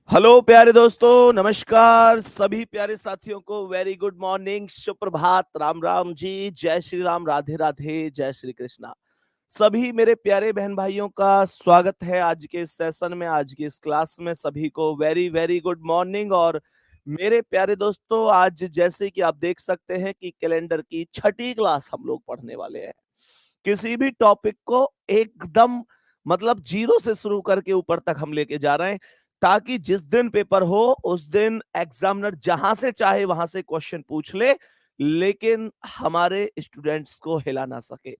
Hello प्यारे दोस्तों, नमस्कार सभी प्यारे साथियों को। वेरी गुड मॉर्निंग, सुप्रभात, राम राम जी, जय श्री राम, राधे राधे, जय श्री कृष्णा। सभी मेरे प्यारे बहन भाइयों का स्वागत है आज के इस सेशन में, आज की इस क्लास में। सभी को वेरी वेरी गुड मॉर्निंग। और मेरे प्यारे दोस्तों, आज जैसे कि आप देख सकते हैं कि कैलेंडर की छठी क्लास हम लोग पढ़ने वाले हैं। किसी भी टॉपिक को एकदम मतलब जीरो से शुरू करके ऊपर तक हम लेके जा रहे हैं, ताकि जिस दिन पेपर हो उस दिन एग्जामिनर जहां से चाहे वहां से क्वेश्चन पूछ ले, लेकिन हमारे स्टूडेंट्स को हिला ना सके।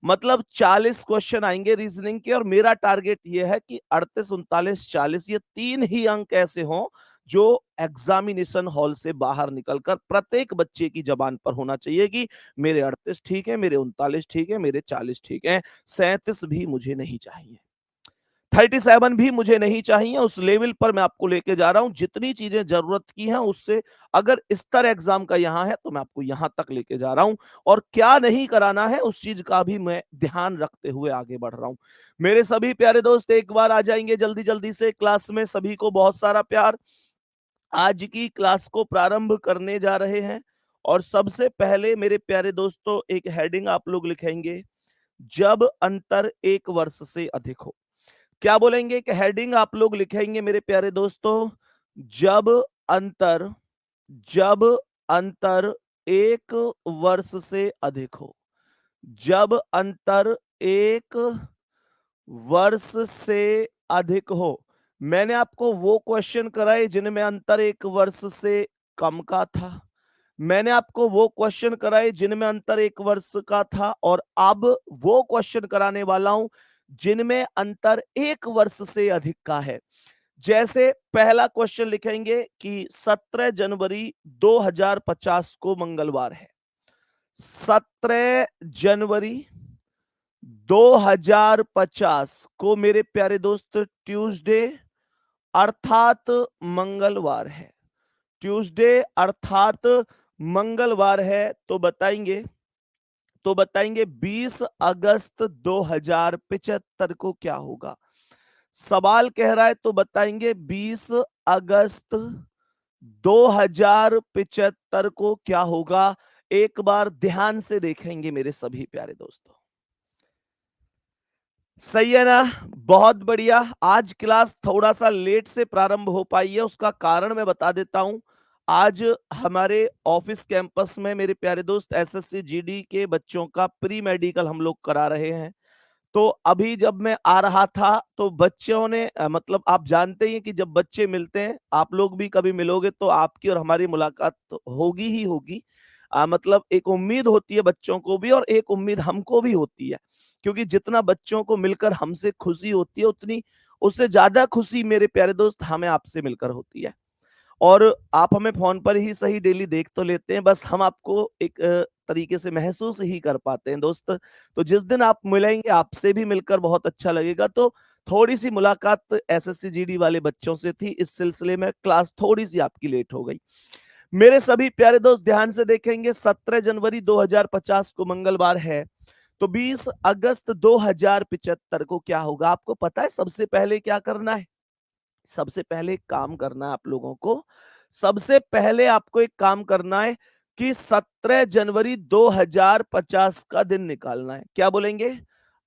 मतलब 40 क्वेश्चन आएंगे रीजनिंग के, और मेरा टारगेट ये है कि 38, 39, 40 ये तीन ही अंक ऐसे हों जो एग्जामिनेशन हॉल से बाहर निकलकर प्रत्येक बच्चे की जबान पर होना चाहिए कि मेरे 38 ठीक है, मेरे 39 ठीक है, मेरे 40 ठीक है, 37 भी मुझे नहीं चाहिए, 37 भी मुझे नहीं चाहिए। उस लेवल पर मैं आपको लेके जा रहा हूं। जितनी चीजें जरूरत की हैं उससे, अगर स्तर एग्जाम का यहां है तो मैं आपको यहां तक लेके जा रहा हूं, और क्या नहीं कराना है उस चीज का भी मैं ध्यान रखते हुए आगे बढ़ रहा हूं। मेरे सभी प्यारे दोस्त एक बार आ जाएंगे जल्दी जल्दी से क्लास में। सभी को बहुत सारा प्यार। आज की क्लास को प्रारंभ करने जा रहे हैं, और सबसे पहले मेरे प्यारे दोस्तों एक हेडिंग आप लोग लिखेंगे, जब अंतर एक वर्ष से अधिक हो। क्या बोलेंगे कि हेडिंग आप लोग लिखेंगे मेरे प्यारे दोस्तों, जब अंतर जब अंतर एक वर्ष से अधिक हो। जब अंतर एक वर्ष से अधिक हो। मैंने आपको वो क्वेश्चन कराए जिनमें अंतर एक वर्ष से कम का था। मैंने आपको वो क्वेश्चन कराए जिनमें अंतर एक वर्ष का था, और अब वो क्वेश्चन कराने वाला हूं जिनमें अंतर एक वर्ष से अधिक का है। जैसे पहला क्वेश्चन लिखेंगे कि 17 जनवरी 2050 को मंगलवार है। 17 जनवरी 2050 को मेरे प्यारे दोस्त ट्यूसडे अर्थात मंगलवार है। ट्यूसडे अर्थात मंगलवार है। तो बताएंगे 20 अगस्त 2075 को क्या होगा। सवाल कह रहा है तो बताएंगे 20 अगस्त 2075 को क्या होगा। एक बार ध्यान से देखेंगे मेरे सभी प्यारे दोस्तों। सही है ना? बहुत बढ़िया। आज क्लास थोड़ा सा लेट से प्रारंभ हो पाई है, उसका कारण मैं बता देता हूं। आज हमारे ऑफिस कैंपस में मेरे प्यारे दोस्त एसएससी जीडी के बच्चों का प्री मेडिकल हम लोग करा रहे हैं। तो अभी जब मैं आ रहा था तो बच्चों ने मतलब आप जानते ही हैं कि जब बच्चे मिलते हैं, आप लोग भी कभी मिलोगे तो आपकी और हमारी मुलाकात तो होगी ही होगी। मतलब एक उम्मीद होती है बच्चों को भी, और एक उम्मीद हमको भी होती है, क्योंकि जितना बच्चों को मिलकर हमसे खुशी होती है, उतनी उससे ज्यादा खुशी मेरे प्यारे दोस्त हमें आपसे मिलकर होती है। और आप हमें फोन पर ही सही डेली देख तो लेते हैं, बस हम आपको एक तरीके से महसूस ही कर पाते हैं दोस्त। तो जिस दिन आप मिलेंगे आपसे भी मिलकर बहुत अच्छा लगेगा। तो थोड़ी सी मुलाकात एसएससी जीडी वाले बच्चों से थी, इस सिलसिले में क्लास थोड़ी सी आपकी लेट हो गई। मेरे सभी प्यारे दोस्त ध्यान से देखेंगे, 17 जनवरी 2050 को मंगलवार है, तो 20 अगस्त 2075 को क्या होगा। आपको पता है सबसे पहले क्या करना है? सबसे पहले एक काम करना है आप लोगों को। सबसे पहले आपको एक काम करना है कि 17 जनवरी 2050 का दिन निकालना है। क्या बोलेंगे?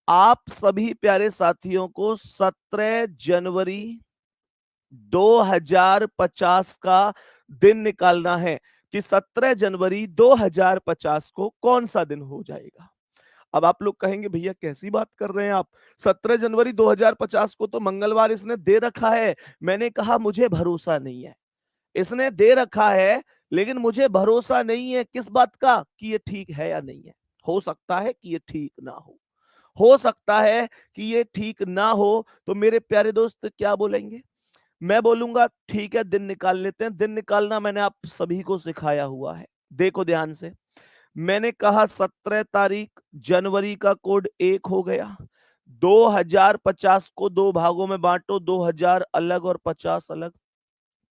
आप सभी प्यारे साथियों को 17 जनवरी 2050 का दिन निकालना है कि 17 जनवरी 2050 को कौन सा दिन हो जाएगा। अब आप लोग कहेंगे भैया कैसी बात कर रहे हैं आप, 17 जनवरी 2050 को तो मंगलवार इसने दे रखा है। मैंने कहा मुझे भरोसा नहीं है। इसने दे रखा है, लेकिन मुझे भरोसा नहीं है किस बात का, कि ये ठीक है या नहीं है। हो सकता है कि ये ठीक ना हो सकता है कि ये ठीक ना हो। तो मेरे प्यारे दोस्त क्या बोलेंगे? मैं बोलूंगा ठीक है, दिन निकाल लेते हैं। दिन निकालना मैंने आप सभी को सिखाया हुआ है। देखो ध्यान से, मैंने कहा 17 तारीख जनवरी का कोड 1 हो गया। 2050 को दो भागों में बांटो, 2000 अलग और 50 अलग।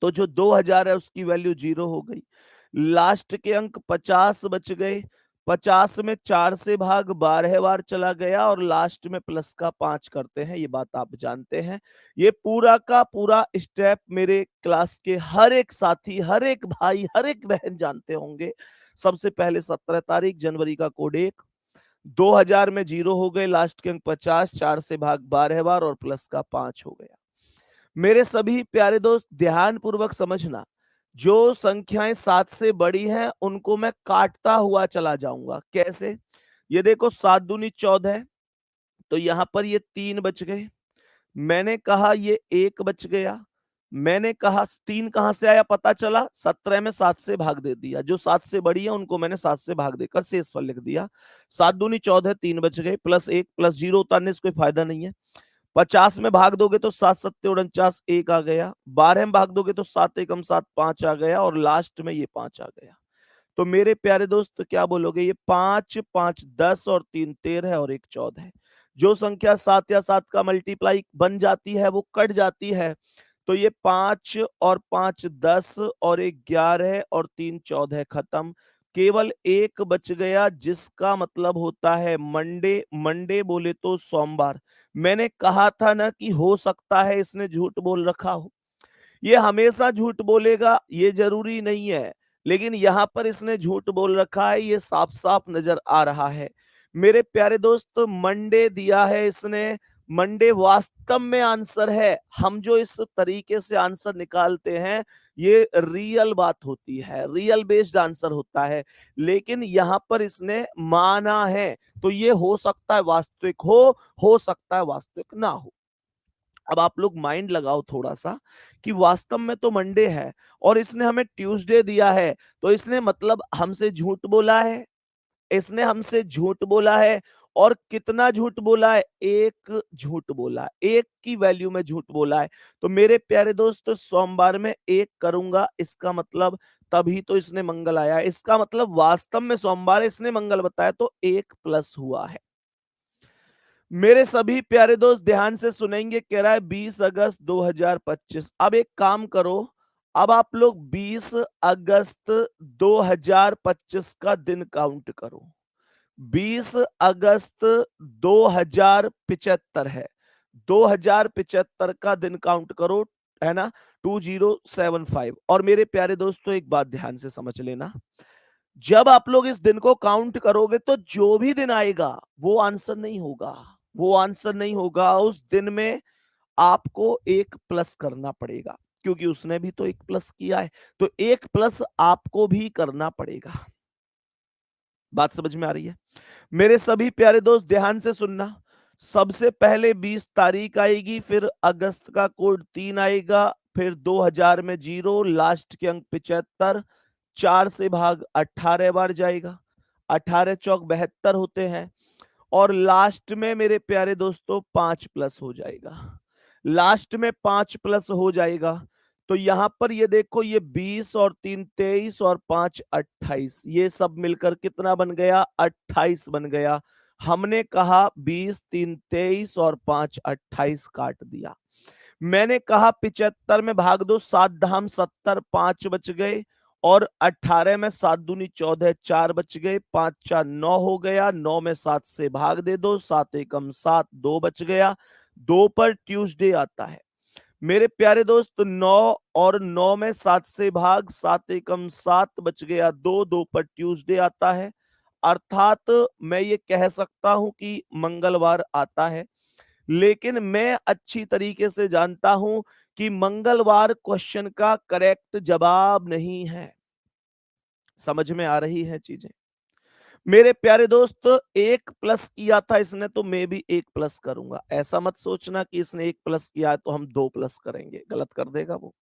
तो जो 2000 है उसकी वैल्यू 0 हो गई। लास्ट के अंक 50 बच गए। 50 में 4 से भाग 12 बार चला गया और लास्ट में प्लस का 5 करते हैं, ये बात आप जानते हैं। ये पूरा का पूरा स्टेप मेरे क्लास के हर एक साथी, हर एक भाई, हर एक बहन जानते होंगे। सबसे पहले 17 तारीख जनवरी का कोड 1, 2000 में 0 हो गए, लास्ट के अंक 50, 4 से भाग 12 बार और प्लस का 5 हो गया। मेरे सभी प्यारे दोस्त ध्यान पूर्वक समझना, जो संख्याएं 7 से बड़ी हैं उनको मैं काटता हुआ चला जाऊंगा। कैसे? ये देखो 7 दूनी 14, तो यहां पर ये 3 बच गए। मैंने कहा ये 1 बच गया। मैंने कहा 3 कहां से आया पता चला, 17 में 7 से भाग दे दिया। जो 7 से बड़ी है उनको मैंने 7 से भाग देकर शेषफल लिख दिया। 7 दूनी 14, 3 बच गए, प्लस 1 प्लस 0 उतारने से कोई फायदा नहीं है। 50 में भाग दोगे तो 7 सत्ते 49, 1 आ गया। 12 में भाग दोगे तो 7 एकम 7, 5 आ गया और लास्ट में ये 5 आ गया। तो मेरे प्यारे दोस्त क्या बोलोगे? ये 5 5 10 और 3 13 और 1 14 है। जो संख्या 7 या 7 का मल्टीप्लाई बन जाती है वो कट जाती है। तो ये 5 और 5 10 और 1 11 और 3 14 खत्म। केवल एक बच गया जिसका मतलब होता है मंडे। मंडे बोले तो सोमवार। मैंने कहा था ना कि हो सकता है इसने झूठ बोल रखा हो। ये हमेशा झूठ बोलेगा ये जरूरी नहीं है, लेकिन यहां पर इसने झूठ बोल रखा है, ये साफ साफ नजर आ रहा है। मेरे प्यारे दोस्त मंडे दिया है इसने। मंडे वास्तव में आंसर है। हम जो इस तरीके से आंसर निकालते हैं ये रियल बात होती है, रियल बेस्ड आंसर होता है, लेकिन यहां पर इसने माना है। तो ये हो सकता है वास्तविक हो सकता है वास्तविक ना हो। अब आप लोग माइंड लगाओ थोड़ा सा कि वास्तव में तो मंडे है और इसने हमें ट्यूसडे दिया है, तो इसने मतलब हमसे झूठ बोला है। इसने हमसे झूठ बोला है। और कितना झूठ बोला है? एक झूठ बोला है, एक की वैल्यू में झूठ बोला है। तो मेरे प्यारे दोस्त सोमवार में एक करूंगा, इसका मतलब तभी तो इसने मंगल आया है। इसका मतलब वास्तव में सोमवार इसने मंगल बताया, तो एक प्लस हुआ है। मेरे सभी प्यारे दोस्त ध्यान से सुनेंगे। कह रहा है 20 अगस्त 2025। अब एक काम करो, अब आप लोग 20 अगस्त 2025 का दिन काउंट करो। 20 अगस्त 2075 है। 2075 का दिन काउंट करो, है ना? 2075। और मेरे प्यारे दोस्तों एक बात ध्यान से समझ लेना, जब आप लोग इस दिन को काउंट करोगे तो जो भी दिन आएगा वो आंसर नहीं होगा। वो आंसर नहीं होगा। उस दिन में आपको एक प्लस करना पड़ेगा, क्योंकि उसने भी तो एक प्लस किया है, तो एक प्लस आपको भी करना पड़ेगा। बात समझ में आ रही है? मेरे सभी प्यारे दोस्त ध्यान से सुनना। सबसे पहले 20 तारीख आएगी, फिर अगस्त का कोड 3 आएगा, फिर 2000 में 0, लास्ट के अंक 75, 4 से भाग 18 बार जाएगा, 18 चौक 72 होते हैं, और लास्ट में मेरे प्यारे दोस्तों 5 प्लस हो जाएगा। लास्ट में 5 प्लस हो जाएगा। तो यहां पर ये देखो, ये 20 और 3 23 और 5 28, ये सब मिलकर कितना बन गया? 28 बन गया। हमने कहा 20 3 23 और 5 28 काट दिया। मैंने कहा 75 में भाग दो, 7 धाम 70, 5 बच गए, और 18 में 7 दूनी 14, 4 बच गए, 5 4 9 हो गया, 9 में 7 से भाग दे दो, 7 एकम 7, 2 बच गया। 2 पर ट्यूसडे आता है। मेरे प्यारे दोस्त 9 और 9 में 7 से भाग, 7 एकम 7 बच गया, 2 2 पर ट्यूसडे आता है। अर्थात मैं ये कह सकता हूं कि मंगलवार आता है। लेकिन मैं अच्छी तरीके से जानता हूं कि मंगलवार क्वेश्चन का करेक्ट जवाब नहीं है। समझ में आ रही है चीजें? मेरे प्यारे दोस्त एक प्लस किया था इसने, तो मैं भी एक प्लस करूंगा। ऐसा मत सोचना कि इसने एक प्लस किया है तो हम दो प्लस करेंगे, गलत कर देगा वो।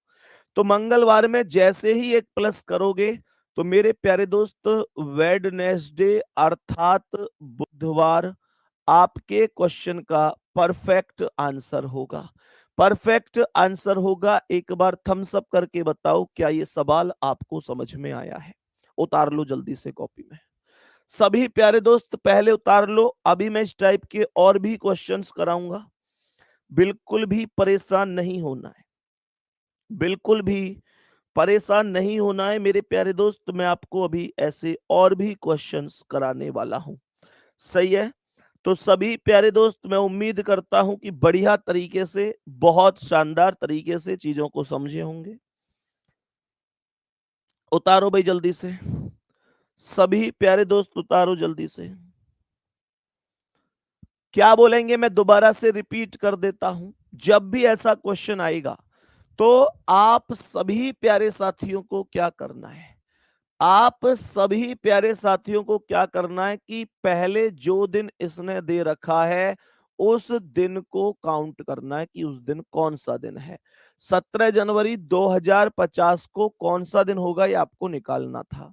तो मंगलवार में जैसे ही एक प्लस करोगे तो मेरे प्यारे दोस्त वेडनेसडे अर्थात बुधवार आपके क्वेश्चन का परफेक्ट आंसर होगा। परफेक्ट आंसर होगा। एक बार थम्स अप करके बताओ क्या ये सवाल आपको समझ में आया है? उतार लो जल्दी से कॉपी में। सभी प्यारे दोस्त पहले उतार लो। अभी मैं इस टाइप के और भी क्वेश्चंस कराऊंगा। बिल्कुल भी परेशान नहीं होना है, बिल्कुल भी परेशान नहीं होना है मेरे प्यारे दोस्त, मैं आपको अभी ऐसे और भी क्वेश्चंस कराने वाला हूं। सही है? तो सभी प्यारे दोस्त, मैं उम्मीद करता हूं कि बढ़िया तरीके से, बहुत शानदार तरीके से चीजों को समझे होंगे। उतारो भाई जल्दी से, सभी प्यारे दोस्त उतारो जल्दी से। क्या बोलेंगे, मैं दोबारा से रिपीट कर देता हूं। जब भी ऐसा क्वेश्चन आएगा तो आप सभी प्यारे साथियों को क्या करना है, आप सभी प्यारे साथियों को क्या करना है कि पहले जो दिन इसने दे रखा है उस दिन को काउंट करना है कि उस दिन कौन सा दिन है। 17 जनवरी 2050 को कौन सा दिन होगा ये आपको निकालना था।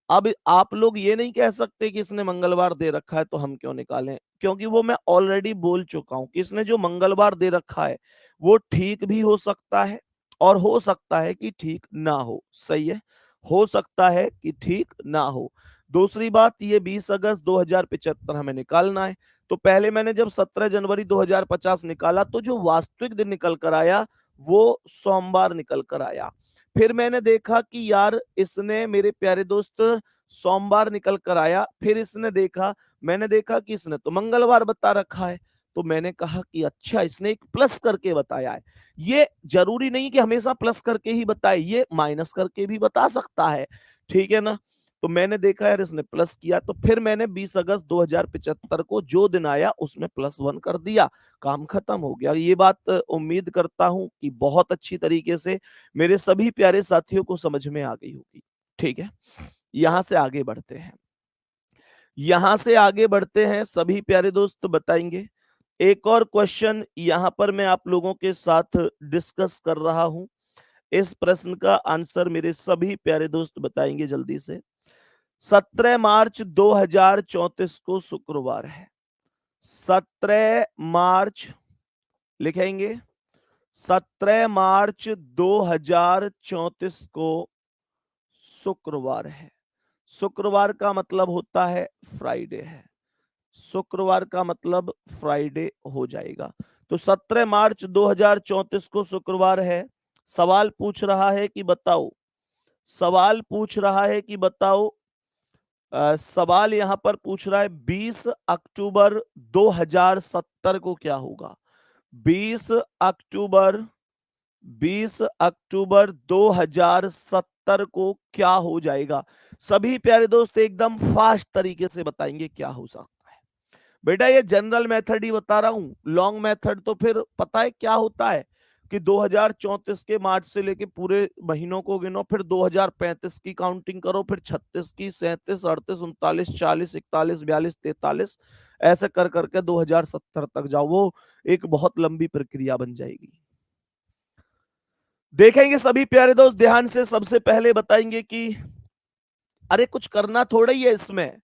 अब आप लोग ये नहीं कह सकते कि इसने मंगलवार दे रखा है तो हम क्यों निकालें, क्योंकि वो मैं ऑलरेडी बोल चुका हूं कि इसने जो मंगलवार दे रखा है वो ठीक भी हो सकता है और हो सकता है कि ठीक ना हो। सही है, हो सकता है कि ठीक ना हो। दूसरी बात, ये 20 अगस्त 2075 हमें निकालना है। तो पहले मैंने जब 17 जनवरी 2050 निकाला तो जो वास्तविक दिन निकल कर आया वो सोमवार निकल कर आया। फिर मैंने देखा कि यार इसने, मेरे प्यारे दोस्त, सोमवार निकल कर आया। फिर इसने देखा, मैंने देखा कि इसने तो मंगलवार बता रखा है। तो मैंने कहा कि अच्छा, इसने एक प्लस करके बताया है। ये जरूरी नहीं कि हमेशा प्लस करके ही बताए, ये माइनस करके भी बता सकता है। ठीक है ना? तो मैंने देखा यार इसने प्लस किया, तो फिर मैंने 20 अगस्त 2075 को जो दिन आया उसमें +1 कर दिया। काम खत्म हो गया। ये बात उम्मीद करता हूं कि बहुत अच्छी तरीके से मेरे सभी प्यारे साथियों को समझ में आ गई होगी। ठीक है, यहां से आगे बढ़ते हैं। यहां से आगे बढ़ते हैं, सभी प्यारे दोस्त बताएंगे। एक और क्वेश्चन यहां पर मैं आप लोगों के साथ डिस्कस कर रहा हूं। इस प्रश्न का आंसर मेरे सभी प्यारे दोस्त बताएंगे जल्दी से। 17 मार्च 2034 को शुक्रवार है। 17 मार्च लिखेंगे, 17 मार्च 2034 को शुक्रवार है। शुक्रवार का मतलब होता है फ्राइडे है। शुक्रवार का मतलब फ्राइडे हो जाएगा। तो 17 मार्च 2034 को शुक्रवार है। सवाल पूछ रहा है कि बताओ, सवाल पूछ रहा है कि बताओ, सवाल यहां पर पूछ रहा है 20 अक्टूबर 2070 को क्या होगा। 20 अक्टूबर 20 अक्टूबर 2070 को क्या हो जाएगा। सभी प्यारे दोस्त एकदम फास्ट तरीके से बताएंगे क्या हो सकता है। बेटा ये जनरल मेथड ही बता रहा हूं, लॉन्ग मेथड तो फिर पता है क्या होता है कि 2034 के मार्च से लेके पूरे महीनों को गिनो, फिर 2035 की काउंटिंग करो, फिर 36 की, 37, 38, 39, 40, 41, 42, 43, ऐसे कर करके 2070 तक जाओ। वो एक बहुत लंबी प्रक्रिया बन जाएगी। देखेंगे सभी प्यारे दोस्त ध्यान से। सबसे पहले बताएंगे कि अरे कुछ करना थोड़ा ही है इसमें,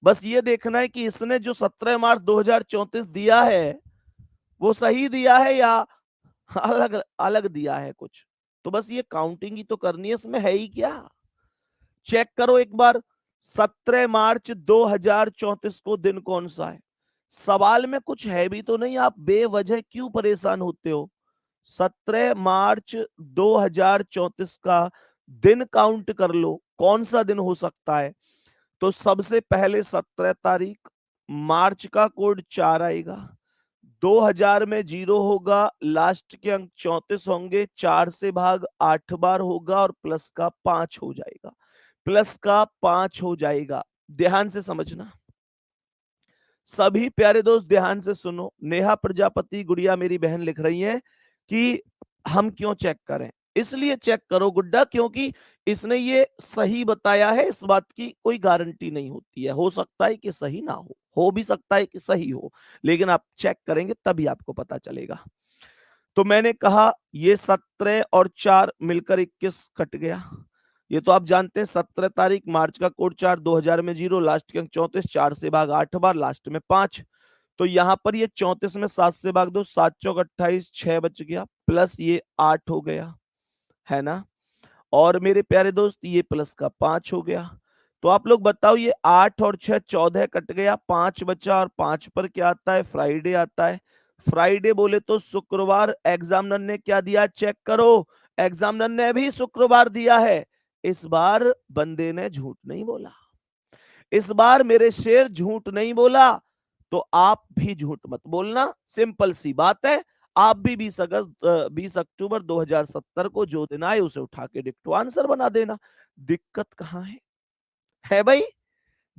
बस ये देखना है कि इसने जो 17 मार्च 2034 दिया है वो सही दिया है या अलग अलग दिया है कुछ। तो बस ये काउंटिंग ही तो करनी है, इसमें है ही क्या। चेक करो एक बार, 17 मार्च 2034 को दिन कौन सा है। सवाल में कुछ है भी तो नहीं, आप बेवजह क्यों परेशान होते हो। 17 मार्च 2034 का दिन काउंट कर लो, कौन सा दिन हो सकता है। तो सबसे पहले 17 तारीख, मार्च का कोड 4 आएगा, 2000 में 0 होगा, लास्ट के अंक 34 होंगे, 4 से भाग 8 बार होगा और प्लस का 5 हो जाएगा, प्लस का 5 हो जाएगा। ध्यान से समझना सभी प्यारे दोस्त, ध्यान से सुनो। नेहा प्रजापति गुड़िया मेरी बहन लिख रही है कि हम क्यों चेक करें। इसलिए चेक करो गुड्डा क्योंकि इसने ये सही बताया है, इस बात की कोई गारंटी नहीं होती है। हो सकता है कि सही ना हो भी सकता है कि सही हो, लेकिन आप चेक करेंगे तभी आपको पता चलेगा। तो मैंने कहा ये 17 और 4 मिलकर 21 कट गया। ये तो आप जानते हैं, 17 तारीख, मार्च का कोड 4, 2000 में 0, लास्ट के अंक 34, 4 से भाग 8 बार, लास्ट में 5। तो यहां पर ये 34 में 7 से भाग दो, 7 चौक 28, 6 बच गया, प्लस ये 8 हो गया, है ना। और मेरे प्यारे दोस्त ये प्लस का 5 हो गया। तो आप लोग बताओ, ये 8 और 6 14 कट गया, 5 बचा, और 5 पर क्या आता है, फ्राइडे आता है। फ्राइडे बोले तो शुक्रवार एग्जामिनर ने क्या दिया चेक करो, एग्जामिनर ने भी शुक्रवार दिया है। इस बार बंदे ने झूठ नहीं बोला, इस बार मेरे शेर झूठ नहीं बोला, तो आप भी झूठ मत बोलना। सिंपल सी बात है। आप भी 20 अक्टूबर 2070 को जो दिन आए उसे उठा के डिक्टो आंसर बना देना। दिक्कत कहां है भाई?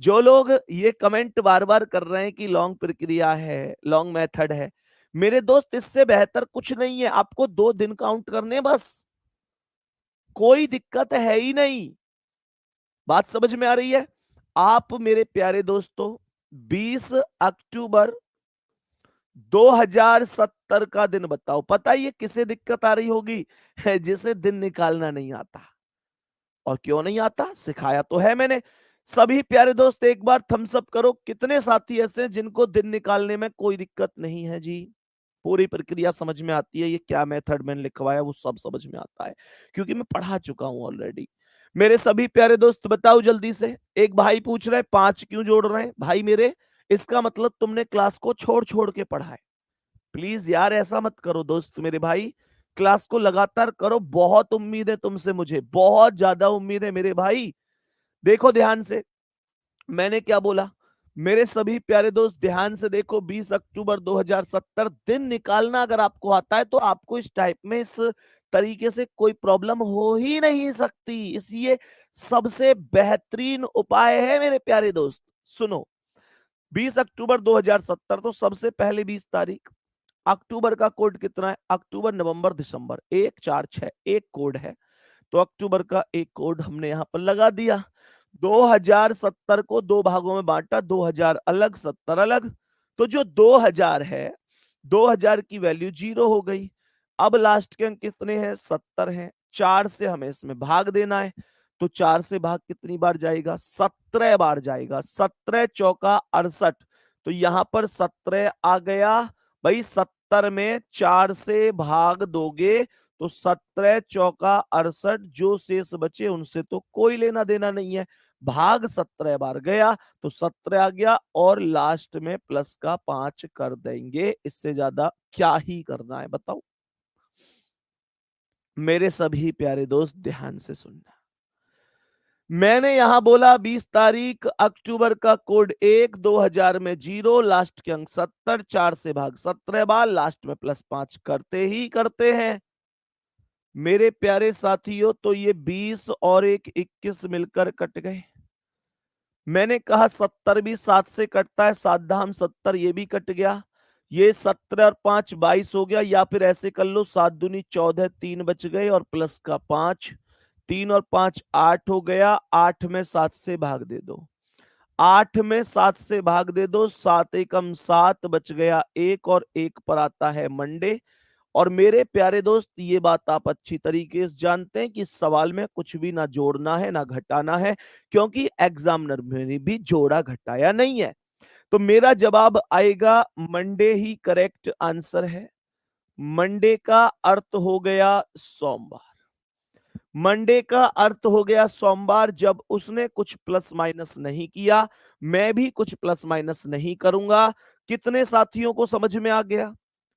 जो लोग ये कमेंट बार बार कर रहे हैं कि लॉन्ग प्रक्रिया है, लॉन्ग मेथड है, मेरे दोस्त इससे बेहतर कुछ नहीं है। आपको 2 दिन काउंट करने बस, कोई दिक्कत है ही नहीं। बात समझ में आ रही है? आप मेरे प्यारे दोस्तों 20 अक्टूबर 2070 का दिन बताओ, पता है ये किसे दिक्कत आ रही होगी? है जिसे दिन निकालना नहीं आता। और क्यों नहीं आता? सिखाया तो है मैंने। सभी प्यारे दोस्त एक बार थम्स अप करो, कितने साथी ऐसे हैं जिनको दिन निकालने में कोई दिक्कत नहीं है जी? पूरी प्रक्रिया समझ में आती है, ये क्या मेथड मैंने लिखवाया वो सब समझ में आता है, क्योंकि मैं पढ़ा चुका हूं ऑलरेडी। मेरे सभी प्यारे दोस्त बताओ जल्दी से। एक भाई पूछ रहे 5 क्यों जोड़ रहे हैं? भाई मेरे, इसका मतलब तुमने क्लास को छोड़ छोड़ के पढ़ा है। प्लीज यार ऐसा मत करो दोस्त मेरे भाई, क्लास को लगातार करो। बहुत उम्मीद है तुमसे, मुझे बहुत ज्यादा उम्मीद है मेरे भाई। देखो ध्यान से, मैंने क्या बोला? मेरे सभी प्यारे दोस्त ध्यान से देखो, 20 अक्टूबर 2070 दिन निकालना अगर आपको आता है तो आपको इस टाइप में, इस तरीके से कोई प्रॉब्लम हो ही नहीं सकती। इसलिए सबसे बेहतरीन उपाय है मेरे प्यारे दोस्त, सुनो। 20 अक्टूबर 2070 तो सबसे पहले 20 तारीख। अक्टूबर का कोड कितना है? अक्टूबर नवंबर दिसंबर 1 4 6 एक कोड है, तो अक्टूबर का एक कोड हमने यहां पर लगा दिया। 2070 को 2 भागों में बांटा, 2000 अलग 70 अलग, तो जो 2000 है, 2000 की वैल्यू 0 हो गई। अब लास्ट के अंक कितने हैं? 70 हैं। 4 से हमें इसमें भाग देना है, तो 4 से भाग कितनी बार जाएगा? 17 बार जाएगा। 17 चौका 68, तो यहां पर 17 आ गया भाई। 70 में 4 से भाग दोगे तो 17 चौका 68, जो शेष बचे उनसे तो कोई लेना देना नहीं है। भाग 17 बार गया तो 17 आ गया, और लास्ट में प्लस का 5 कर देंगे। इससे ज्यादा क्या ही करना है बताओ? मेरे सभी प्यारे दोस्त ध्यान से सुनना। मैंने यहां बोला 20 तारीख, अक्टूबर का कोड 1, 2000 में 0, लास्ट के अंक 70, 4 से भाग 17 बार, लास्ट में प्लस 5 करते ही करते हैं मेरे प्यारे साथियों। तो ये 20 और एक 21 मिलकर कट गए। मैंने कहा 70 भी 7 से कटता है, 7 धाम 70, ये भी कट गया। ये 17 और 5 22 हो गया, या फिर ऐसे कर लो 7 दूनी 14, 3 बच गए और प्लस का 5, 3 और 5 8 हो गया। 8 में 7 से भाग दे दो, 8 में 7 से भाग दे दो, 7 एकम 7 बच गया 1, और 1 पर आता है मंडे। और मेरे प्यारे दोस्त ये बात आप अच्छी तरीके से जानते हैं कि इस सवाल में कुछ भी ना जोड़ना है ना घटाना है, क्योंकि एग्जामिनर ने भी जोड़ा घटाया नहीं है। तो मेरा जवाब आएगा मंडे ही करेक्ट आंसर है। मंडे का अर्थ हो गया सोमवार। मंडे का अर्थ हो गया सोमवार। जब उसने कुछ प्लस माइनस नहीं किया, मैं भी कुछ प्लस माइनस नहीं करूंगा। कितने साथियों को समझ में आ गया?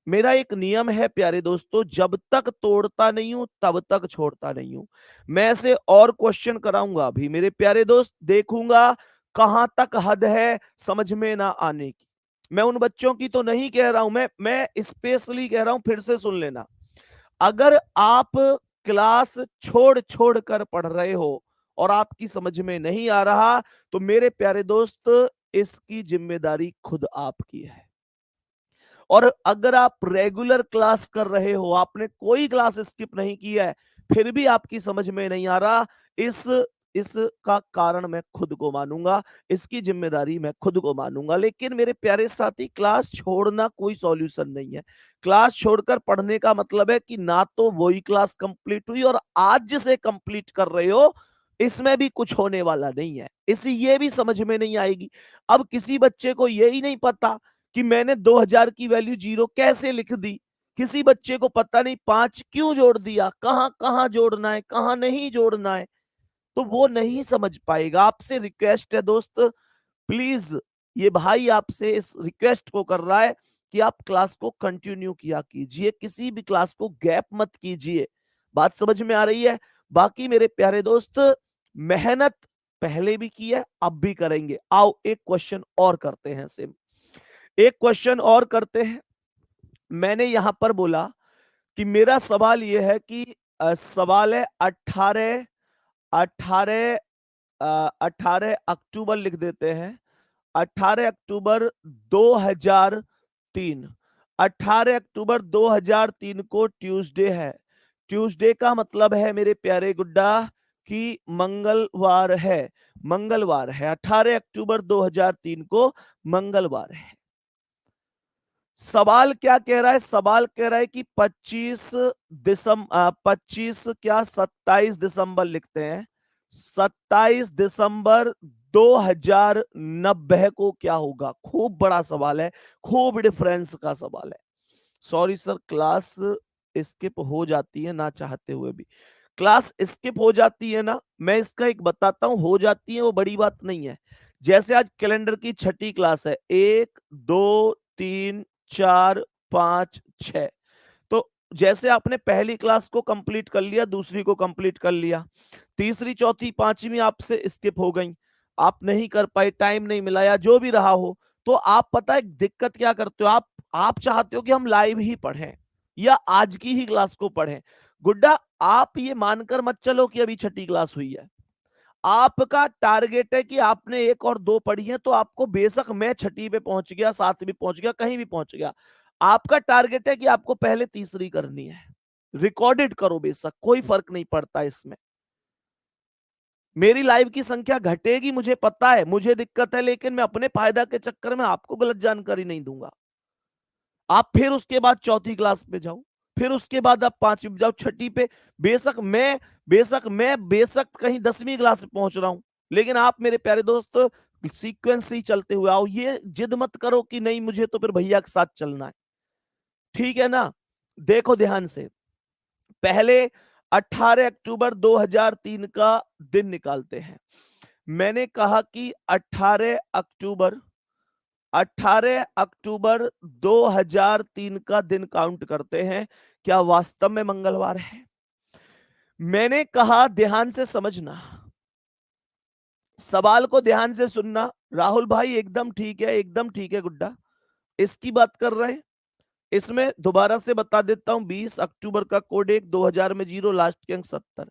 मेरा एक नियम है प्यारे दोस्तों, जब तक तोड़ता नहीं हूं तब तक छोड़ता नहीं हूं। मैं ऐसे और क्वेश्चन कराऊंगा अभी मेरे प्यारे दोस्त, देखूंगा कहां तक हद है समझ में ना आने की। मैं उन बच्चों की तो नहीं कह रहा हूं, मैं स्पेशली कह रहा हूं, फिर से सुन लेना। अगर आप क्लास छोड़ छोड़ कर पढ़ रहे हो और आपकी समझ में नहीं आ रहा, तो मेरे प्यारे दोस्त इसकी जिम्मेदारी खुद आपकी है। और अगर आप रेगुलर क्लास कर रहे हो, आपने कोई क्लास स्किप नहीं की है, फिर भी आपकी समझ में नहीं आ रहा, इस इसका कारण मैं खुद को मानूंगा, इसकी जिम्मेदारी मैं खुद को मानूंगा। लेकिन मेरे प्यारे साथी, क्लास छोड़ना कोई सॉल्यूशन नहीं है। क्लास छोड़कर पढ़ने का मतलब है कि ना तो वही क्लास कंप्लीट हुई, और आज जिसे कंप्लीट कर रहे हो इसमें भी कुछ होने वाला नहीं है। इसे ये भी समझ में नहीं आएगी। अब किसी बच्चे को यही नहीं पता कि मैंने 2000 की वैल्यू 0 कैसे लिख दी, किसी बच्चे को पता नहीं 5 क्यों जोड़ दिया, कहां कहां जोड़ना है कहां नहीं जोड़ना है, तो वो नहीं समझ पाएगा। आपसे रिक्वेस्ट है दोस्त, प्लीज, ये भाई आपसे इस रिक्वेस्ट को कर रहा है, कि आप क्लास को कंटिन्यू किया कीजिए, किसी भी क्लास को गैप मत कीजिए। बात समझ में आ रही है? बाकी मेरे प्यारे दोस्त, मेहनत पहले भी की है, अब भी करेंगे। आओ एक क्वेश्चन और करते हैं सेम, एक क्वेश्चन और करते हैं। मैंने यहां पर बोला कि मेरा सवाल यह है कि सवाल है 18 18 18 अक्टूबर लिख देते हैं, 18 अक्टूबर 2003। 18 अक्टूबर 2003 को ट्यूसडे है। ट्यूसडे का मतलब है मेरे प्यारे गुड्डा कि मंगलवार है। मंगलवार है, 18 अक्टूबर 2003 को मंगलवार है। सवाल क्या कह रहा है? सवाल कह रहा है कि 25 क्या 27 दिसंबर लिखते हैं, 27 दिसंबर 2090 को क्या होगा? खूब बड़ा सवाल है, खूब डिफरेंस का सवाल है। सॉरी सर, क्लास स्किप हो जाती है ना चाहते हुए भी। क्लास स्किप हो जाती है ना, मैं इसका एक बताता हूं, हो जाती है वो बड़ी बात नहीं है। जैसे आज कैलेंडर की छठी क्लास है, 1 2 3 4 5 6। तो जैसे आपने पहली क्लास को कंप्लीट कर लिया, दूसरी को कंप्लीट कर लिया, तीसरी चौथी पांचवी आपसे स्किप हो गई, आप नहीं कर पाए, टाइम नहीं मिला या जो भी रहा हो, तो आप पता है दिक्कत क्या करते हो? आप चाहते हो कि हम लाइव ही पढ़ें या आज की ही क्लास को पढ़ें। गुड्डा, आप ये मानकर मत चलो कि अभी छठी क्लास हुई है। आपका टारगेट है कि आपने एक और दो पढ़ी है, तो आपको बेशक मैं छठी पे पहुंच गया, सातवीं पहुंच गया, कहीं भी पहुंच गया, आपका टारगेट है कि आपको पहले तीसरी करनी है। रिकॉर्डेड करो बेशक, कोई फर्क नहीं पड़ता इसमें। मेरी लाइव की संख्या घटेगी, मुझे पता है, मुझे दिक्कत है, लेकिन मैं अपने फायदा के चक्कर में आपको गलत जानकारी नहीं दूंगा। आप फिर उसके बाद चौथी क्लास पे जाओ, फिर उसके बाद आप पांचवी पे जाओ, छठी पे। बेशक कहीं 10वीं क्लास में पहुंच रहा हूं, लेकिन आप मेरे प्यारे दोस्त सीक्वेंस से ही चलते हुए आओ। ये जिद मत करो कि नहीं मुझे तो फिर भैया के साथ चलना है, ठीक है ना? देखो ध्यान से, पहले 18 अक्टूबर 2003 का दिन निकालते हैं। मैंने कहा कि 18 अक्टूबर 2003 का दिन काउंट करते हैं, क्या वास्तव में मंगलवार है? मैंने कहा, ध्यान से समझना, सवाल को ध्यान से सुनना। राहुल भाई एकदम ठीक है, एकदम ठीक है गुड्डा, इसकी बात कर रहे हैं। इसमें दोबारा से बता देता हूं, 20 अक्टूबर का कोड 1, 2000 में 0, लास्ट के अंक 70।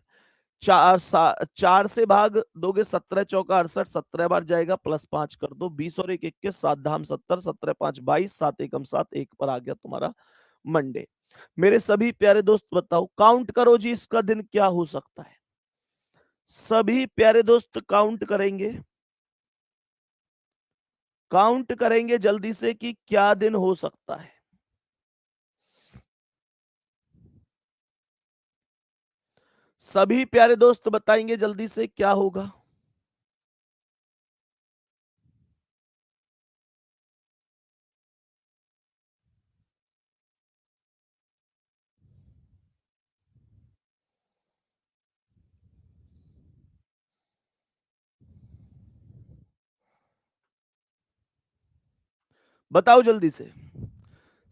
4 से भाग दोगे, 17 चौका 68, 17 बार जाएगा, +5 कर दो, 20 और 1 21, 7 धाम 70, 17 5 22, 7 एकम 7, 1 पर आ गया तुम्हारा मंडे। मेरे सभी प्यारे दोस्त बताओ, काउंट करो जी, इसका दिन क्या हो सकता है? सभी प्यारे दोस्त काउंट करेंगे, काउंट करेंगे जल्दी से कि क्या दिन हो सकता है। सभी प्यारे दोस्त बताएंगे जल्दी से क्या होगा। बताओ जल्दी से।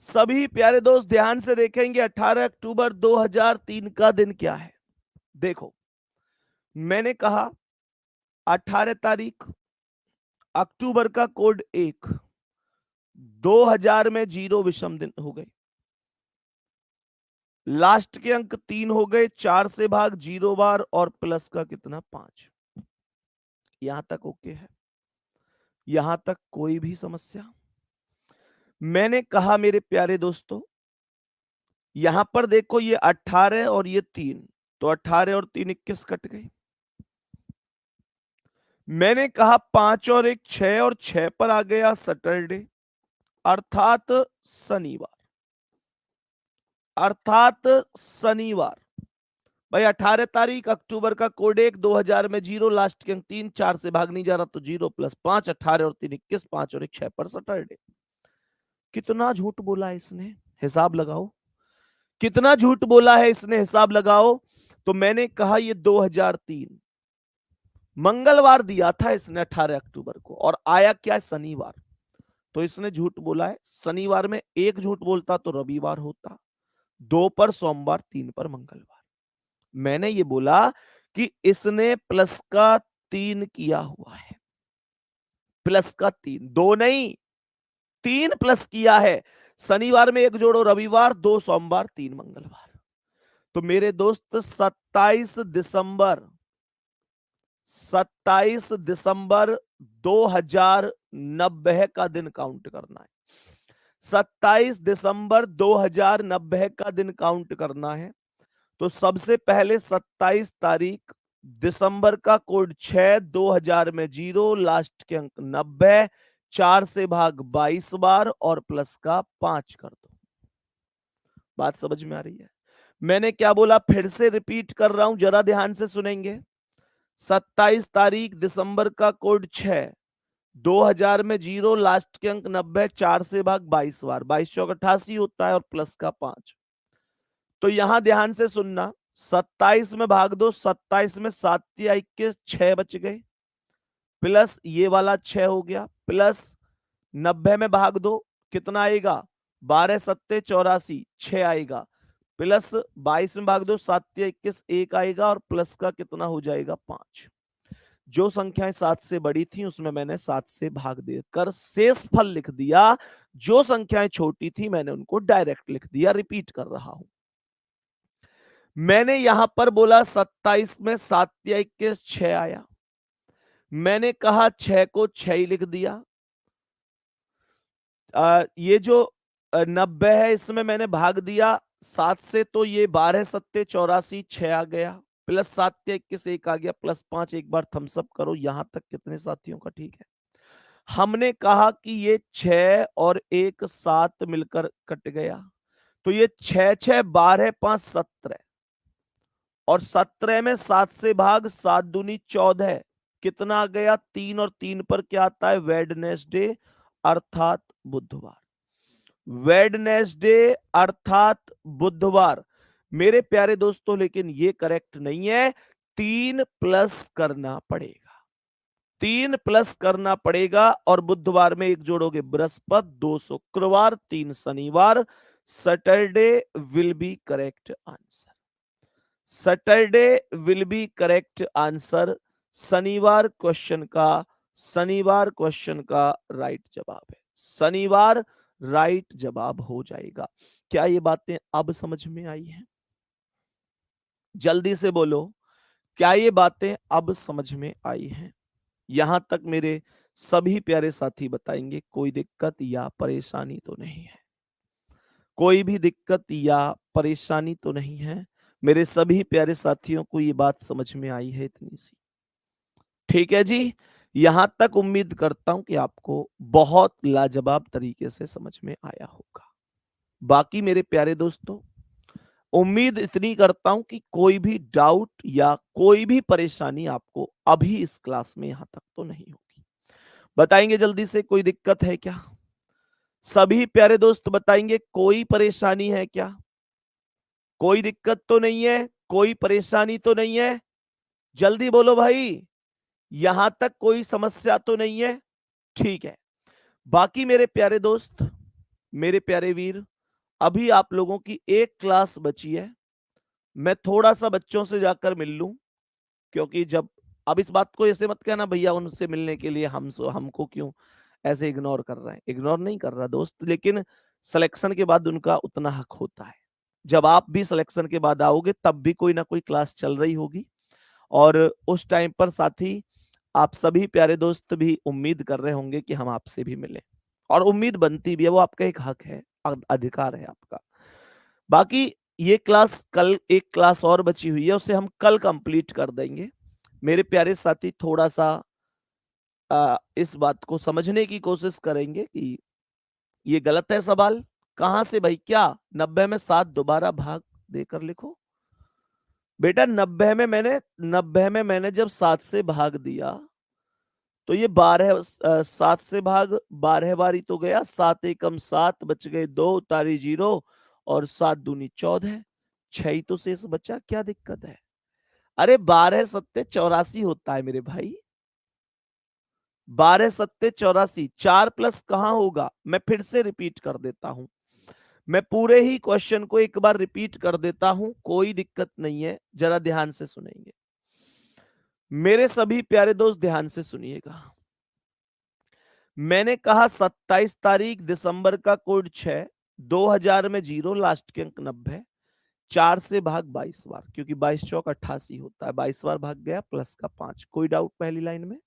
सभी प्यारे दोस्त ध्यान से देखेंगे, 18 अक्टूबर 2003 का दिन क्या है। देखो, मैंने कहा 18 तारीख, अक्टूबर का कोड 1, 2000 में 0 विषम दिन हो गए, लास्ट के अंक 3 हो गए, 4 से भाग 0 बार और प्लस का कितना 5। यहां तक ओके है? यहां तक कोई भी समस्या? मैंने कहा मेरे प्यारे दोस्तों, यहां पर देखो ये 18 और ये 3, तो 18 और 3 21 कट गए। मैंने कहा 5 और 1 6, और 6 पर आ गया सैटरडे, अर्थात शनिवार, अर्थात शनिवार। भाई 18 तारीख, अक्टूबर का कोड 1, 2000 में 0, लास्ट के अंक 3, 4 से भाग नहीं जा रहा तो 0 + 5, 18 और 3 21, 5 और 1 6 पर सैटरडे। कितना झूठ बोला है इसने, हिसाब लगाओ। कितना झूठ बोला है इसने, हिसाब लगाओ। तो मैंने कहा ये 2003 मंगलवार दिया था इसने 18 अक्टूबर को, और आया क्या? शनिवार। तो इसने झूठ बोला है। शनिवार में एक झूठ बोलता तो रविवार होता, 2 पर सोमवार, 3 पर मंगलवार। मैंने ये बोला कि इसने प्लस का 3 किया हुआ है, प्लस का 3, 2 नहीं 3 प्लस किया है। शनिवार में एक जोड़ो रविवार, 2 सोमवार, 3 मंगलवार। तो मेरे दोस्त 27 दिसंबर 2090 का दिन काउंट करना है। 27 दिसंबर 2090 का दिन काउंट करना है। तो सबसे पहले 27 तारीख, दिसंबर का कोड 6, 2000 में 0, लास्ट के अंक 90, 4 से भाग 22 बार और प्लस का 5 कर दो। बात समझ में आ रही है? मैंने क्या बोला, फिर से रिपीट कर रहा हूं, जरा ध्यान से सुनेंगे। 27 तारीख, दिसंबर का कोड 6, 2000 में 0, लास्ट के अंक 90, 4 से भाग 22 बार, 22 चौक 88 होता है और प्लस का 5। तो यहां ध्यान से सुनना, 27 में भाग दो, 27 में 7 या 21, 6 बच गए, प्लस ये वाला 6 हो गया, प्लस 90 में भाग दो, कितना आएगा, 12 सत्ते 84, 6 आएगा, प्लस 22 में भाग दो, 7 या 21, 1 आएगा और प्लस का कितना हो जाएगा, 5। जो संख्याएं 7 से बड़ी थी उसमें मैंने 7 से भाग देकर शेष फल लिख दिया, जो संख्याएं छोटी थी मैंने उनको डायरेक्ट लिख दिया। रिपीट कर रहा हूं, मैंने यहां पर बोला 27 में 7 या 21, 6 आया, मैंने कहा 6 को 6 ही लिख दिया। ये जो 90 है इसमें मैंने भाग दिया 7 से, तो ये 12 सत्ते 84, 6 आ गया, प्लस 7 या 21, 1 आ गया, प्लस 5, एक बार थम्सअप करो। यहां तक कितने साथियों का ठीक है? हमने कहा कि ये 6 और 1 7 मिलकर कट गया, तो ये 6 6 12 5 17 और 17 में 7 से भाग, 7 दूनी 14, कितना आ गया, 3 और 3 पर क्या आता है, वेडनेसडे अर्थात बुधवार। वेडनेसडे अर्थात बुधवार। मेरे प्यारे दोस्तों लेकिन ये करेक्ट नहीं है, 3 प्लस करना पड़ेगा, 3 प्लस करना पड़ेगा और बुधवार में एक जोड़ोगे बृहस्पति, 2 शुक्रवार, 3 शनिवार, Saturday will be correct answer. Saturday will be correct answer. शनिवार क्वेश्चन का राइट जवाब है, शनिवार राइट जवाब हो जाएगा। क्या ये बातें अब समझ में आई हैं? जल्दी से बोलो, क्या ये बातें अब समझ में आई हैं? यहां तक मेरे सभी प्यारे साथी बताएंगे कोई दिक्कत या परेशानी तो नहीं है, कोई भी दिक्कत या परेशानी तो नहीं है। मेरे सभी प्यारे साथियों को ये बात समझ में आई है इतनी सी? ठीक है जी, यहां तक उम्मीद करता हूं कि आपको बहुत लाजवाब तरीके से समझ में आया होगा। बाकी मेरे प्यारे दोस्तों, उम्मीद इतनी करता हूं कि कोई भी डाउट या कोई भी परेशानी आपको अभी इस क्लास में यहां तक तो नहीं होगी। बताएंगे जल्दी से, कोई दिक्कत है क्या? सभी प्यारे दोस्त बताएंगे, कोई परेशानी है क्या? कोई दिक्कत तो नहीं है, कोई परेशानी तो नहीं है? जल्दी बोलो भाई, यहां तक कोई समस्या तो नहीं है? ठीक है। बाकी मेरे प्यारे दोस्त, मेरे प्यारे वीर, अभी आप लोगों की एक क्लास बची है। मैं थोड़ा सा बच्चों से जाकर मिल लूं, क्योंकि जब अब इस बात को ऐसे मत कहना भैया उनसे मिलने के लिए हमको क्यों ऐसे इग्नोर कर रहे हैं। इग्नोर नहीं कर रहा दोस्त, लेकिन सिलेक्शन के बाद उनका उतना हक होता है। जब आप भी सिलेक्शन के बाद आओगे तब भी कोई ना कोई क्लास चल रही होगी, और उस टाइम पर साथी आप सभी प्यारे दोस्त भी उम्मीद कर रहे होंगे कि हम आपसे भी मिलें, और उम्मीद बनती भी है, वो आपका एक हक है, अधिकार है आपका। बाकी ये क्लास, कल एक क्लास और बची हुई है, उसे हम कल कंप्लीट कर देंगे। मेरे प्यारे साथी थोड़ा सा इस बात को समझने की कोशिश करेंगे कि ये गलत है सवाल। कहां से भाई, क्या 90 में 7 दोबारा भाग देकर लिखो बेटा। 90 में मैंने जब 7 से भाग दिया तो ये 12, 7 से भाग 12 बारी तो गया, 7 एकम 7, बच गए 2, उतारी 0 और 7 दूनी 14, 6 ही तो शेष बचा। क्या दिक्कत है? अरे 12 सत्ते 84 होता है मेरे भाई, 12 सत्ते 84, 4 प्लस कहां होगा, मैं फिर से रिपीट कर देता हूं। मैं पूरे ही क्वेश्चन को एक बार रिपीट कर देता हूं, कोई दिक्कत नहीं है, जरा ध्यान से सुनेंगे। मेरे सभी प्यारे दोस्त ध्यान से सुनिएगा। मैंने कहा 27 तारीख दिसंबर का कोड 6, 2000 में 0, लास्ट के अंक 90, 4 से भाग 22 बार, क्योंकि 22 चौक 88 होता है, 22 बार भाग गया, प्लस का 5। कोई डाउट पहली लाइन में?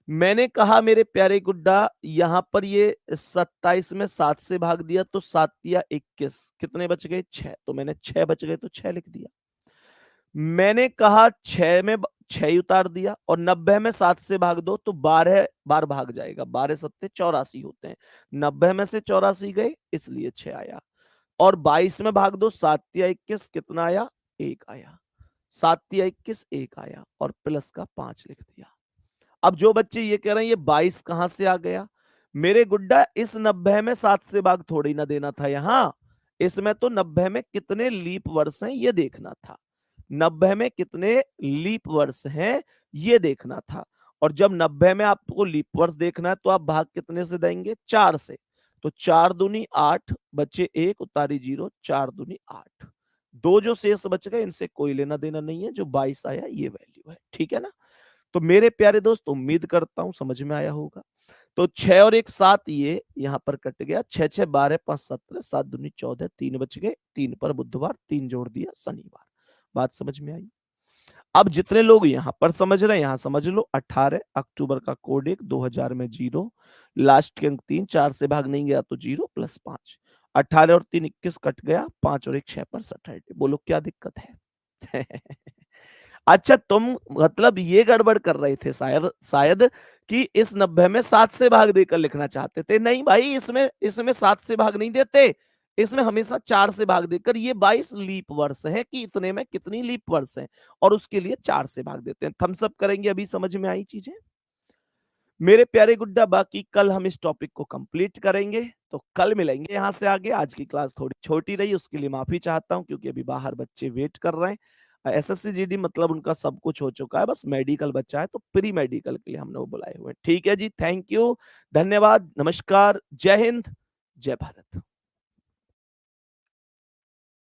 मैंने कहा मेरे प्यारे गुड्डा, यहां पर ये 27 में 7 से भाग दिया तो 7 दिया 21, कितने बच गए? 6। तो मैंने 6 बच गए तो 6 लिख दिया। मैंने कहा 6 में 6 उतार दिया, और 90 में 7 से भाग दो तो 12 बार भाग जाएगा, 12 सत्ते 84 होते हैं, 90 में से 84 गए इसलिए 6 आया। और 22 में भाग दो, 7 या 21, कितना आया? 1 आया। 7 या 21, 1 आया, और प्लस का 5 लिख दिया। अब जो बच्चे ये कह रहे हैं ये 22 कहां से आ गया, मेरे गुड्डा इस 90 में 7 से भाग थोड़ी ना देना था, यहां इसमें तो 90 में कितने लीप वर्ष हैं ये देखना था, 90 में कितने लीप वर्ष हैं ये देखना था। और जब 90 में आपको लीप वर्ष देखना है तो आप भाग कितने से देंगे? 4 से। तो 4 दूनी 8, बचे 1, उतारी 0, 4 दूनी 8। दो जो शेष बच गए इनसे कोई लेना देना नहीं है, जो 22 आया ये वैल्यू है, ठीक है ना? तो मेरे प्यारे दोस्त उम्मीद करता हूं समझ में आया होगा। तो 6 और 1 7, ये यहां पर कट गया, 6 6 12 5 17, 7 दूनी 14, 3 बच गए, 3 पर बुधवार, 3 जोड़ दिया शनिवार। बात समझ में आई? अब जितने लोग यहां पर समझ रहे हैं यहां समझ लो। 18 अक्टूबर का कोड 1, 2000 में 0, लास्ट के अंक 3, 4 से भाग नहीं गया तो 0 प्लस 5। 18 और 3 21 कट गया, 5 और 1 6 पर सैटरडे। बोलो क्या दिक्कत है? अच्छा, तुम मतलब ये गड़बड़ कर रहे थे शायद शायद कि इस 90 में 7 से भाग देकर लिखना चाहते थे। नहीं भाई, इसमें इसमें 7 से भाग नहीं देते, इसमें हमेशा 4 से भाग देकर, ये 22 लीप वर्ष है कि इतने में कितनी लीप वर्ष है, और उसके लिए 4 से भाग देते हैं। थम्स अप करेंगे, अभी समझ में आई चीजें? मेरे प्यारे गुड्डा, बाकी कल हम इस टॉपिक को कंप्लीट करेंगे, तो कल मिलेंगे यहाँ से आगे। आज की क्लास थोड़ी छोटी रही, उसके लिए माफी चाहता हूँ, क्योंकि अभी बाहर बच्चे वेट कर रहे हैं। एसएससी जीडी मतलब उनका सब कुछ हो चुका है, बस मेडिकल बच्चा है, तो प्री मेडिकल के लिए हमने वो बुलाए हुए हैं। ठीक है जी, थैंक यू, धन्यवाद, नमस्कार, जय हिंद, जय भारत।